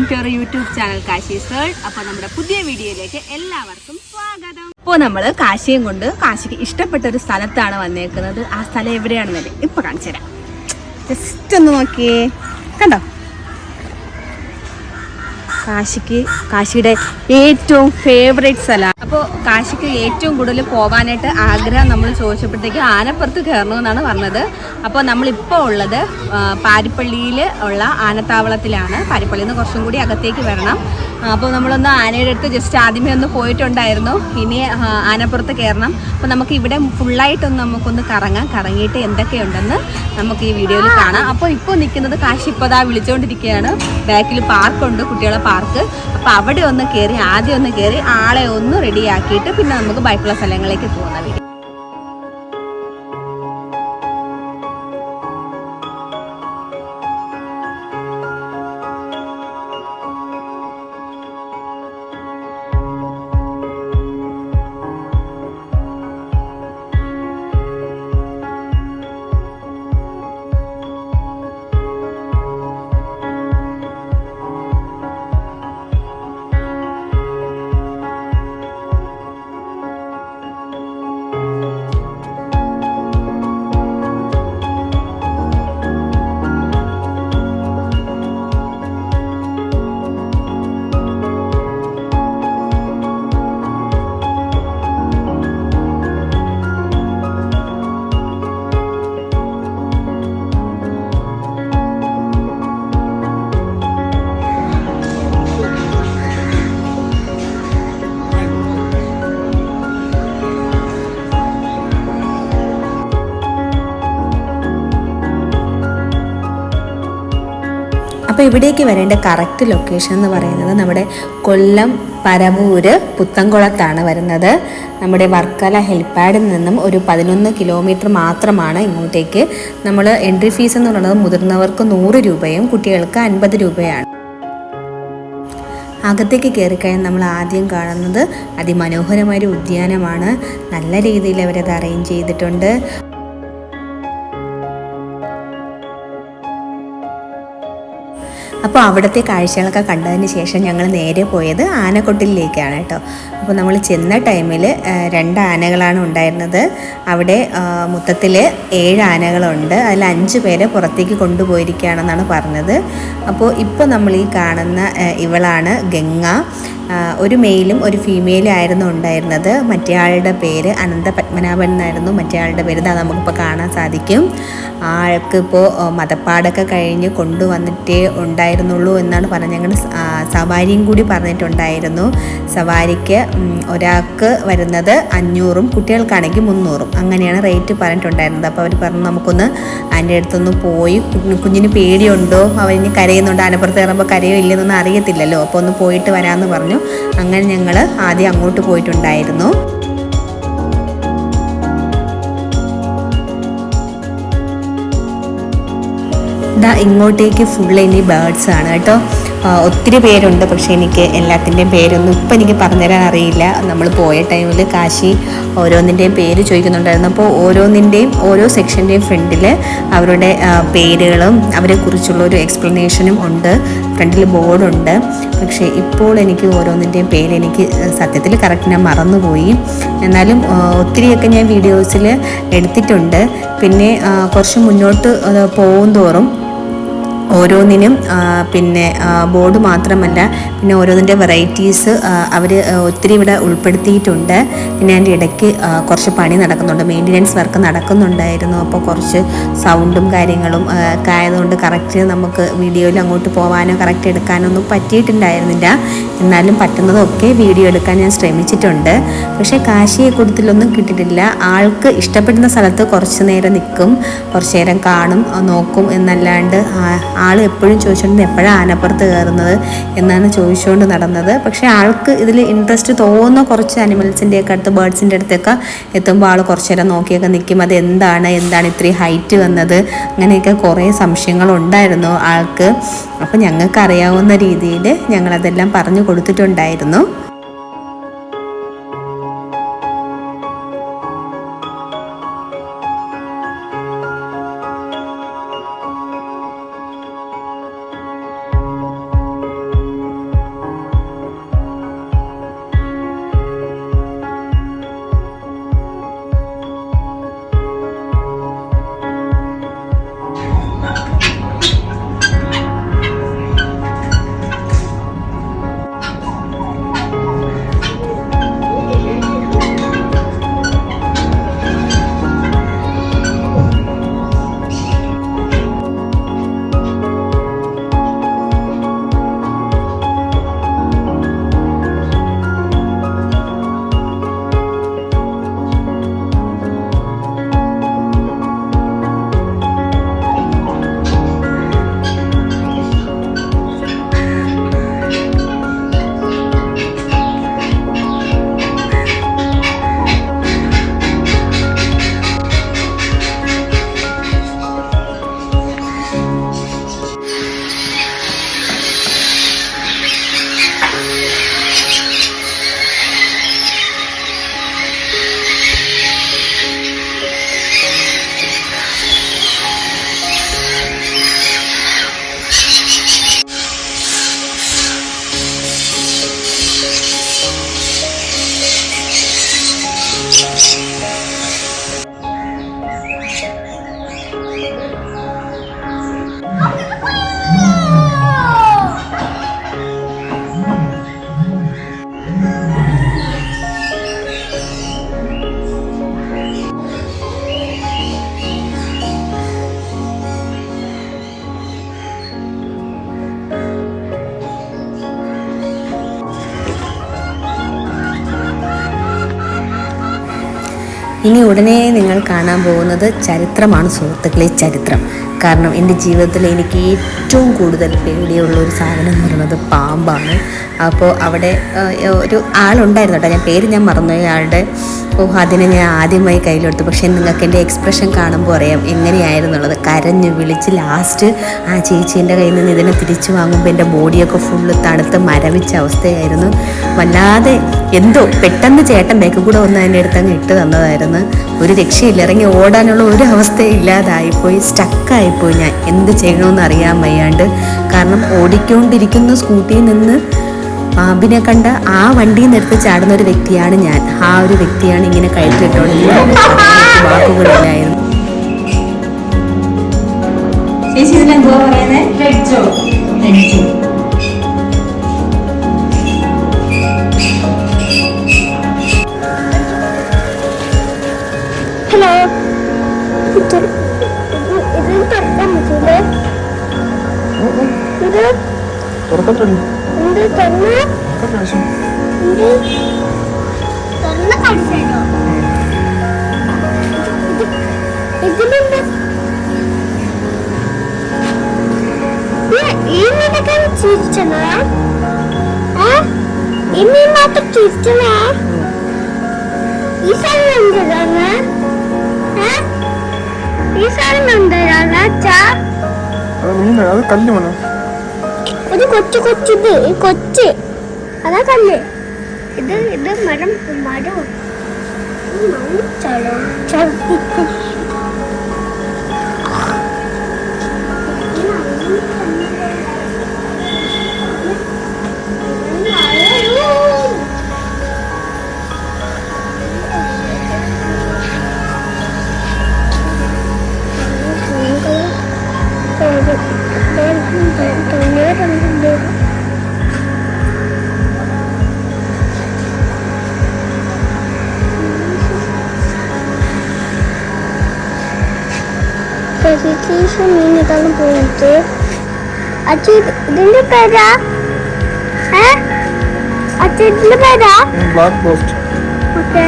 To our YouTube channel Kashi's world. അപ്പോൾ നമ്മുടെ പുതിയ വീഡിയോയിലേക്ക് എല്ലാവർക്കും സ്വാഗതം. അപ്പോൾ നമ്മൾ കാശിയും കൊണ്ട് കാശിക്ക് ഇഷ്ടപ്പെട്ട ഒരു സ്ഥലത്താണ് വന്നേക്കുന്നത്. ആ സ്ഥലം എവിടെയാണെന്നല്ലേ ഇപ്പോൾ കാണിച്ചു തരാം. ജസ്റ്റ് ഒന്ന് നോക്കിയേ, കണ്ടോ? കാശിയുടെ ഏറ്റവും ഫേവറേറ്റ് സ്ഥലമാണ്. അപ്പോൾ കാശിക്ക് ഏറ്റവും കൂടുതൽ പോകാനായിട്ട് ആഗ്രഹം നമ്മൾ ചോദിച്ചപ്പോഴത്തേക്ക് ആനപ്പുറത്ത് കയറണമെന്നാണ് പറഞ്ഞത്. അപ്പോൾ നമ്മളിപ്പോൾ ഉള്ളത് പാരിപ്പള്ളിയിൽ ഉള്ള ആനത്താവളത്തിലാണ്. പാരിപ്പള്ളിയിൽ നിന്ന് കുറച്ചും കൂടി അകത്തേക്ക് വരണം. അപ്പോൾ നമ്മളൊന്ന് ആനയുടെ അടുത്ത് ജസ്റ്റ് ആദ്യമേ ഒന്ന് പോയിട്ടുണ്ടായിരുന്നു. ഇനി ആനപ്പുറത്ത് കയറണം. അപ്പോൾ നമുക്ക് ഇവിടെ ഫുള്ളായിട്ടൊന്ന് നമുക്കൊന്ന് കറങ്ങിയിട്ട് എന്തൊക്കെയുണ്ടെന്ന് നമുക്ക് ഈ വീഡിയോയിൽ കാണാം. അപ്പോൾ ഇപ്പോൾ നിൽക്കുന്നത് കാശി ഇപ്പോൾ ദാ വിളിച്ചുകൊണ്ടിരിക്കുകയാണ്. ബാക്കിൽ പാർക്കുണ്ട്, കുട്ടികളെ പാർക്ക്. അപ്പോൾ അവിടെ ഒന്ന് കയറി, ആദ്യം ഒന്ന് കയറി ആളെ ഒന്ന് റെഡിയാക്കിയിട്ട് പിന്നെ നമുക്ക് ബാക്കിയുള്ള സ്ഥലങ്ങളിലേക്ക് പോകുന്ന വീഡിയോ. അപ്പോൾ ഇവിടേക്ക് വരേണ്ട കറക്റ്റ് ലൊക്കേഷൻ എന്ന് പറയുന്നത് നമ്മുടെ കൊല്ലം പരവൂര് പുത്തൻകുളത്താണ് വരുന്നത്. നമ്മുടെ വർക്കല ഹെലിപ്പാഡിൽ നിന്നും ഒരു 11 കിലോമീറ്റർ മാത്രമാണ് ഇങ്ങോട്ടേക്ക്. നമ്മൾ എൻട്രി ഫീസ് എന്ന് പറയുന്നത് മുതിർന്നവർക്ക് 100 രൂപയും കുട്ടികൾക്ക് 50 രൂപയാണ്. അകത്തേക്ക് കയറിക്കഴിഞ്ഞാൽ നമ്മൾ ആദ്യം കാണുന്നത് അതിമനോഹരമായൊരു ഉദ്യാനമാണ്. നല്ല രീതിയിൽ അവരത് അറേഞ്ച് ചെയ്തിട്ടുണ്ട്. അപ്പോൾ അവിടുത്തെ കാഴ്ചകളൊക്കെ കണ്ടതിന് ശേഷം ഞങ്ങൾ നേരെ പോയത് ആനക്കൊട്ടിലേക്കാണ് കേട്ടോ. അപ്പോൾ നമ്മൾ ചെന്ന ടൈമിൽ 2 ആനകളാണ് ഉണ്ടായിരുന്നത്. അവിടെ മൊത്തത്തിൽ 7 ആനകളുണ്ട്. അതിൽ 5 പേരെ പുറത്തേക്ക് കൊണ്ടുപോയിരിക്കുകയാണെന്നാണ് പറഞ്ഞത്. അപ്പോൾ ഇപ്പോൾ നമ്മൾ ഈ കാണുന്ന ഇവളാണ് ഗംഗ. ഒരു മെയിലും ഒരു ഫീമെയിലും ആയിരുന്നു ഉണ്ടായിരുന്നത്. മറ്റേ ആളുടെ പേര് അനന്ത പത്മനാഭൻ എന്നായിരുന്നു. മറ്റേ ആളുടെ പേര് ഇതാ നമുക്കിപ്പോൾ കാണാൻ സാധിക്കും. ആൾക്ക് ഇപ്പോൾ മതപ്പാടൊക്കെ കഴിഞ്ഞ് കൊണ്ടുവന്നിട്ടേ ഉണ്ടായിരുന്നുള്ളൂ എന്നാണ് പറഞ്ഞത്. ഞങ്ങൾ സവാരിയും കൂടി പറഞ്ഞിട്ടുണ്ടായിരുന്നു. സവാരിക്ക് ഒരാൾക്ക് വരുന്നത് 500-ഉം കുട്ടികൾക്കാണെങ്കിൽ 300-ഉം അങ്ങനെയാണ് റേറ്റ് പറഞ്ഞിട്ടുണ്ടായിരുന്നത്. അപ്പോൾ അവർ പറഞ്ഞു നമുക്കൊന്ന് അതിൻ്റെ അടുത്തൊന്ന് പോയി, കുഞ്ഞിന് പേടിയുണ്ടോ, അവന് കരയുന്നുണ്ടോ, ആനപ്പുറത്ത് കയറുമ്പോൾ കരയോ ഇല്ലെന്നൊന്നും അറിയത്തില്ലല്ലോ, അപ്പോൾ ഒന്ന് പോയിട്ട് വരാമെന്ന് പറഞ്ഞു. അങ്ങനെ ഞങ്ങൾ ആദ്യം അങ്ങോട്ട് പോയിട്ടുണ്ടായിരുന്നു. ഇങ്ങോട്ടേക്ക് ഫുള്ള് ഇനി ബേർഡ്സ് ആണ് കേട്ടോ. ഒത്തിരി പേരുണ്ട്. പക്ഷേ എനിക്ക് എല്ലാത്തിൻ്റെയും പേരൊന്നും ഇപ്പം എനിക്ക് പറഞ്ഞുതരാൻ അറിയില്ല. നമ്മൾ പോയ ടൈമിൽ കാശി ഓരോന്നിൻ്റെയും പേര് ചോദിക്കുന്നുണ്ടായിരുന്നു. അപ്പോൾ ഓരോന്നിൻ്റെയും ഓരോ സെക്ഷൻ്റെയും ഫ്രണ്ടിൽ അവരുടെ പേരുകളും അവരെക്കുറിച്ചുള്ള ഒരു എക്സ്പ്ലനേഷനും ഉണ്ട്. ഫ്രണ്ടിൽ ബോർഡുണ്ട്. പക്ഷേ ഇപ്പോൾ എനിക്ക് ഓരോന്നിൻ്റെയും പേര് എനിക്ക് സത്യത്തിൽ കറക്റ്റ് ഞാൻ മറന്നുപോയി. എന്നാലും ഒത്തിരിയൊക്കെ ഞാൻ വീഡിയോസിൽ എടുത്തിട്ടുണ്ട്. പിന്നെ കുറച്ച് മുന്നോട്ട് പോകും തോറും ഓരോന്നിനും പിന്നെ ബോർഡ് മാത്രമല്ല, പിന്നെ ഓരോന്നിൻ്റെ വെറൈറ്റീസ് അവർ ഒത്തിരി ഇവിടെ ഉൾപ്പെടുത്തിയിട്ടുണ്ട്. പിന്നെ അതിൻ്റെ ഇടയ്ക്ക് കുറച്ച് പണി നടക്കുന്നുണ്ട്, മെയിൻ്റനൻസ് വർക്ക് നടക്കുന്നുണ്ടായിരുന്നു. അപ്പോൾ കുറച്ച് സൗണ്ടും കാര്യങ്ങളും ഒക്കെ ആയതുകൊണ്ട് കറക്റ്റ് നമുക്ക് വീഡിയോയിൽ അങ്ങോട്ട് പോകാനോ കറക്റ്റ് എടുക്കാനോ ഒന്നും പറ്റിയിട്ടുണ്ടായിരുന്നില്ല. എന്നാലും പറ്റുന്നതൊക്കെ വീഡിയോ എടുക്കാൻ ഞാൻ ശ്രമിച്ചിട്ടുണ്ട്. പക്ഷേ കാശിയെ കൂട്ടത്തിലൊന്നും കിട്ടിയിട്ടില്ല. ആൾക്ക് ഇഷ്ടപ്പെടുന്ന സ്ഥലത്ത് കുറച്ച് നേരം നിൽക്കും, കുറച്ച് നേരം കാണും, നോക്കും എന്നല്ലാണ്ട് ആൾ എപ്പോഴും ചോദിച്ചുകൊണ്ട് എപ്പോഴാണ് ആനപ്പുറത്ത് കയറുന്നത് എന്നാണ് ചോദിച്ചുകൊണ്ട് നടന്നത്. പക്ഷേ ആൾക്ക് ഇതിൽ ഇൻട്രസ്റ്റ് തോന്നുന്ന കുറച്ച് അനിമൽസിൻ്റെയൊക്കെ അടുത്ത്, ബേർഡ്സിൻ്റെ അടുത്തൊക്കെ എത്തുമ്പോൾ ആൾ കുറച്ച് നേരം നോക്കിയൊക്കെ നിൽക്കും. അത് എന്താണ് ഇത്രയും ഹൈറ്റ് വന്നത്, അങ്ങനെയൊക്കെ കുറേ സംശയങ്ങളുണ്ടായിരുന്നു ആൾക്ക്. അപ്പോൾ ഞങ്ങൾക്ക് അറിയാവുന്ന രീതിയിൽ ഞങ്ങളതെല്ലാം പറഞ്ഞു കൊടുത്തിട്ടുണ്ടായിരുന്നു. ഇനി ഉടനെ നിങ്ങൾ കാണാൻ പോകുന്നത് ചരിത്രമാണ് സുഹൃത്തുക്കളെ, ചരിത്രം. കാരണം എൻ്റെ ജീവിതത്തിൽ എനിക്ക് ഏറ്റവും കൂടുതൽ പേടിയുള്ള ഒരു സാധനം എന്ന് പറയുന്നത് പാമ്പാണ്. അപ്പോൾ അവിടെ ഒരു ആളുണ്ടായിരുന്നു കേട്ടോ, ഞാൻ മറന്നുപോയി ആളുടെ. അതിനെ ഞാൻ ആദ്യമായി കയ്യിലെടുത്തു. പക്ഷേ നിങ്ങൾക്ക് എൻ്റെ എക്സ്പ്രഷൻ കാണുമ്പോൾ അറിയാം എങ്ങനെയായിരുന്നുള്ളത്. കരഞ്ഞു വിളിച്ച് ലാസ്റ്റ് ആ ചേച്ചീൻ്റെ കയ്യിൽ നിന്ന് ഇതിനെ തിരിച്ചു വാങ്ങുമ്പോൾ എൻ്റെ ബോഡിയൊക്കെ ഫുള്ള് തണുത്ത് മരവിച്ച അവസ്ഥയായിരുന്നു. വല്ലാതെ എന്തോ പെട്ടെന്ന് ചേട്ടൻ ബാക്ക് കൂടെ വന്ന് അതിൻ്റെ അടുത്ത് അങ്ങ് ഇട്ട് തന്നതായിരുന്നു. ഒരു രക്ഷയില്ല, ഇറങ്ങി ഓടാനുള്ള ഒരു അവസ്ഥയില്ലാതായിപ്പോയി. സ്റ്റക്കായിപ്പോയി ഞാൻ. എന്ത് ചെയ്യണമെന്ന് അറിയാൻ വയ്യാണ്ട്. കാരണം ഓടിക്കൊണ്ടിരിക്കുന്ന സ്കൂട്ടിയിൽ നിന്ന് പാമ്പിനെ കണ്ട ആ വണ്ടിയിൽ നിന്ന് എടുത്ത് ചാടുന്ന ഒരു വ്യക്തിയാണ് ഞാൻ. ആ ഒരു വ്യക്തിയാണ് ഇങ്ങനെ കയറ്റിട്ടോണ്ട് വാക്കുകളില്ലായിരുന്നു. ഹലോ, ഇത് തുറക്കാൻ പറ്റൂലേ? ഇത് എന്ത് തുറന്ന് കടിച്ചോ? ഇതിലെന്താ ഈ മീനൊക്കെ ചിരിച്ചണോ? ഈ മീൻ മാത്രം ചിരിച്ചണേ? ഈ സാധനം എന്താണ്? ഈ സാധനം എന്താണ് അച്ഛാ? അത് കല്ല് മണോ? ഒരു കൊച്ചിത് ഈ കൊച്ച് അതാ കല്ല്. ഇത് മരം ചളോ ചവിട്ടി മീനെക്കാളും പോയിട്ട് അച്ഛ ഇതിന്റെ പേരാ? അച്ഛ ഇതിന്റെ പേരാ? Black post. ഓക്കെ.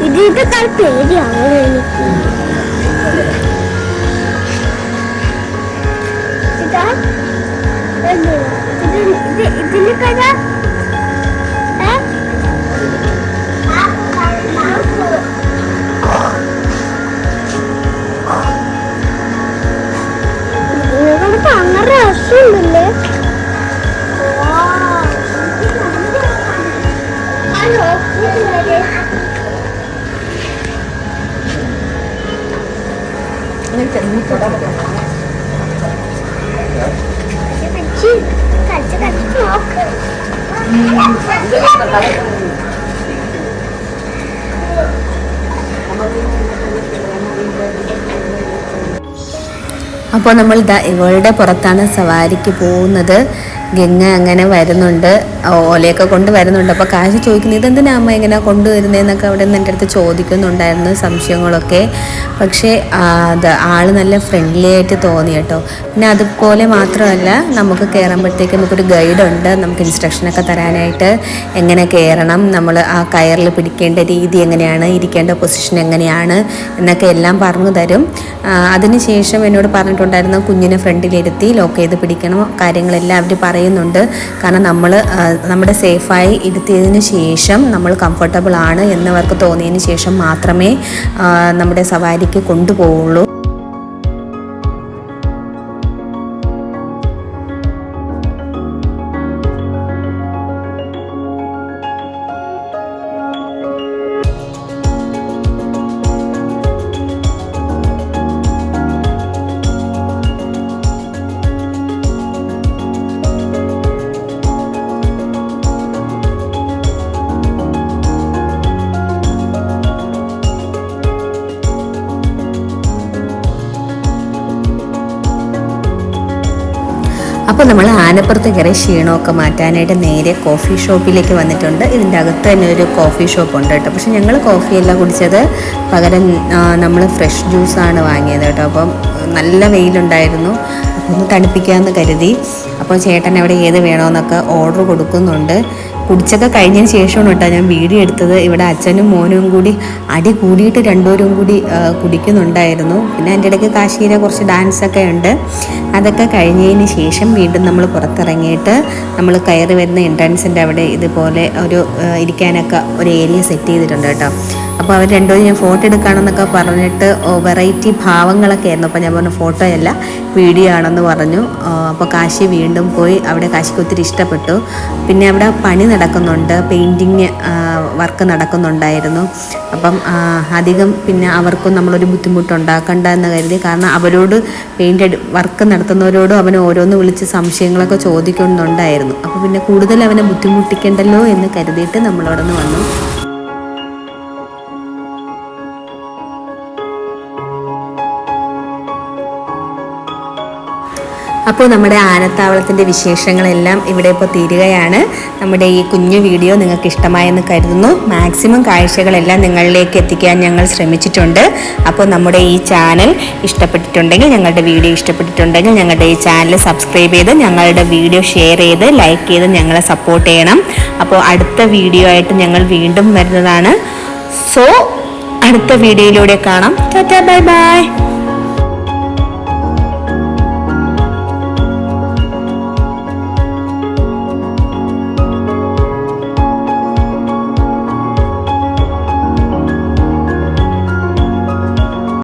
ഇതൊക്കെ പേടിയാണ് എനിക്ക്. ഇതാ ഇതിന്റെ പേരാ? അങ്ങനെ രസമുണ്ടല്ലേ? അപ്പോൾ നമ്മൾ ഇവളുടെ പുറത്താണ് സവാരിക്ക് പോകുന്നത്. ഗംഗ അങ്ങനെ വരുന്നുണ്ട്, ഓലയൊക്കെ കൊണ്ട് വരുന്നുണ്ട്. അപ്പോൾ കാശി ചോദിക്കുന്നത് ഇതെന്തിനാ അമ്മ ഇങ്ങനെ കൊണ്ടുവരുന്നതെന്നൊക്കെ അവിടെ നിന്ന് എൻ്റെ അടുത്ത് ചോദിക്കുന്നുണ്ടായിരുന്നു, സംശയങ്ങളൊക്കെ. പക്ഷേ അത് ആൾ നല്ല ഫ്രണ്ട്ലി ആയിട്ട് തോന്നി കേട്ടോ. പിന്നെ അതുപോലെ മാത്രമല്ല, നമുക്ക് കയറുമ്പോഴത്തേക്ക് നമുക്കൊരു ഗൈഡുണ്ട്, നമുക്ക് ഇൻസ്ട്രക്ഷനൊക്കെ തരാനായിട്ട്. എങ്ങനെ കയറണം, നമ്മൾ ആ കയറിൽ പിടിക്കേണ്ട രീതി എങ്ങനെയാണ്, ഇരിക്കേണ്ട പൊസിഷൻ എങ്ങനെയാണ് എന്നൊക്കെ എല്ലാം പറഞ്ഞു തരും. അതിനുശേഷം എന്നോട് പറഞ്ഞിട്ടുണ്ടായിരുന്നു കുഞ്ഞിനെ ഫ്രണ്ടിലിരുത്തി ലോക്ക് ചെയ്ത് പിടിക്കണം, കാര്യങ്ങളെല്ലാം അവർ പറയുന്നുണ്ട്. കാരണം നമ്മുടെ സേഫായി ഇരുത്തിയതിന് ശേഷം നമ്മൾ കംഫർട്ടബിൾ ആണ് എന്നവർക്ക് തോന്നിയതിന് ശേഷം മാത്രമേ നമ്മുടെ സവാരിക്ക് കൊണ്ടുപോവുള്ളൂ. അപ്പോൾ നമ്മൾ ആനപ്പുറത്ത് കയറി ക്ഷീണമൊക്കെ മാറ്റാനായിട്ട് നേരെ കോഫി ഷോപ്പിലേക്ക് വന്നിട്ടുണ്ട്. ഇതിൻ്റെ അകത്ത് തന്നെ ഒരു കോഫി ഷോപ്പ് ഉണ്ട് കേട്ടോ. പക്ഷെ ഞങ്ങൾ കോഫിയെല്ലാം കുടിച്ചത് പകരം നമ്മൾ ഫ്രഷ് ജ്യൂസാണ് വാങ്ങിയത് കേട്ടോ. അപ്പം നല്ല വെയിലുണ്ടായിരുന്നു. അപ്പോൾ ഒന്ന് തണുപ്പിക്കാമെന്ന് കരുതി. അപ്പോൾ ചേട്ടൻ അവിടെ ഏത് വേണമെന്നൊക്കെ ഓർഡർ കൊടുക്കുന്നുണ്ട്. കുടിച്ചൊക്കെ കഴിഞ്ഞതിന് ശേഷമാണ് കേട്ടോ ഞാൻ വീഡിയോ എടുത്തത്. ഇവിടെ അച്ഛനും മോനും കൂടി അടി കൂടിയിട്ട് രണ്ടുപേരും കൂടി കുടിക്കുന്നുണ്ടായിരുന്നു. പിന്നെ എൻ്റെ ഇടയ്ക്ക് കാശിയിലെ കുറച്ച് ഡാൻസൊക്കെ ഉണ്ട്. അതൊക്കെ കഴിഞ്ഞതിന് ശേഷം വീണ്ടും നമ്മൾ പുറത്തിറങ്ങിയിട്ട് നമ്മൾ കയറി വരുന്ന എൻട്രൻസിൻ്റെ അവിടെ ഇതുപോലെ ഒരു ഇരിക്കാനൊക്കെ ഒരു ഏരിയ സെറ്റ് ചെയ്തിട്ടുണ്ട് കേട്ടോ. അപ്പോൾ അവർ രണ്ടുപേരും ഞാൻ ഫോട്ടോ എടുക്കുകയാണെന്നൊക്കെ പറഞ്ഞിട്ട് വെറൈറ്റി ഭാവങ്ങളൊക്കെ ആയിരുന്നു. അപ്പോൾ ഞാൻ പറഞ്ഞു ഫോട്ടോ അല്ല വീഡിയോ ആണെന്ന് പറഞ്ഞു. അപ്പോൾ കാശി വീണ്ടും പോയി. അവിടെ കാശിക്ക് ഒത്തിരി ഇഷ്ടപ്പെട്ടു. പിന്നെ അവിടെ പണി നടക്കുന്നുണ്ട്, പെയിൻറ്റിങ് വർക്ക് നടക്കുന്നുണ്ടായിരുന്നു. അപ്പം അധികം പിന്നെ അവർക്കും നമ്മളൊരു ബുദ്ധിമുട്ടുണ്ടാക്കണ്ട എന്ന് കരുതി. കാരണം അവരോട് പെയിൻറ്റ് വർക്ക് നടത്തുന്നവരോടും അവന് ഓരോന്ന് വിളിച്ച് സംശയങ്ങളൊക്കെ ചോദിക്കുന്നുണ്ടായിരുന്നു. അപ്പോൾ പിന്നെ കൂടുതൽ അവനെ ബുദ്ധിമുട്ടിക്കണ്ടല്ലോ എന്ന് കരുതിയിട്ട് നമ്മളവിടെ നിന്ന് വന്നു. അപ്പോൾ നമ്മുടെ ആനത്താവളത്തിൻ്റെ വിശേഷങ്ങളെല്ലാം ഇവിടെ ഇപ്പോൾ തീരുകയാണ്. നമ്മുടെ ഈ കുഞ്ഞു വീഡിയോ നിങ്ങൾക്ക് ഇഷ്ടമായെന്ന് കരുതുന്നു. മാക്സിമം കാഴ്ചകളെല്ലാം നിങ്ങളിലേക്ക് എത്തിക്കാൻ ഞങ്ങൾ ശ്രമിച്ചിട്ടുണ്ട്. അപ്പോൾ നമ്മുടെ ഈ ചാനൽ ഇഷ്ടപ്പെട്ടിട്ടുണ്ടെങ്കിൽ, ഞങ്ങളുടെ വീഡിയോ ഇഷ്ടപ്പെട്ടിട്ടുണ്ടെങ്കിൽ ഞങ്ങളുടെ ഈ ചാനൽ സബ്സ്ക്രൈബ് ചെയ്ത് ഞങ്ങളുടെ വീഡിയോ ഷെയർ ചെയ്ത് ലൈക്ക് ചെയ്ത് ഞങ്ങളെ സപ്പോർട്ട് ചെയ്യണം. അപ്പോൾ അടുത്ത വീഡിയോ ആയിട്ട് ഞങ്ങൾ വീണ്ടും വരുന്നതാണ്. സോ അടുത്ത വീഡിയോയിലൂടെ കാണാം. Tata bye bye.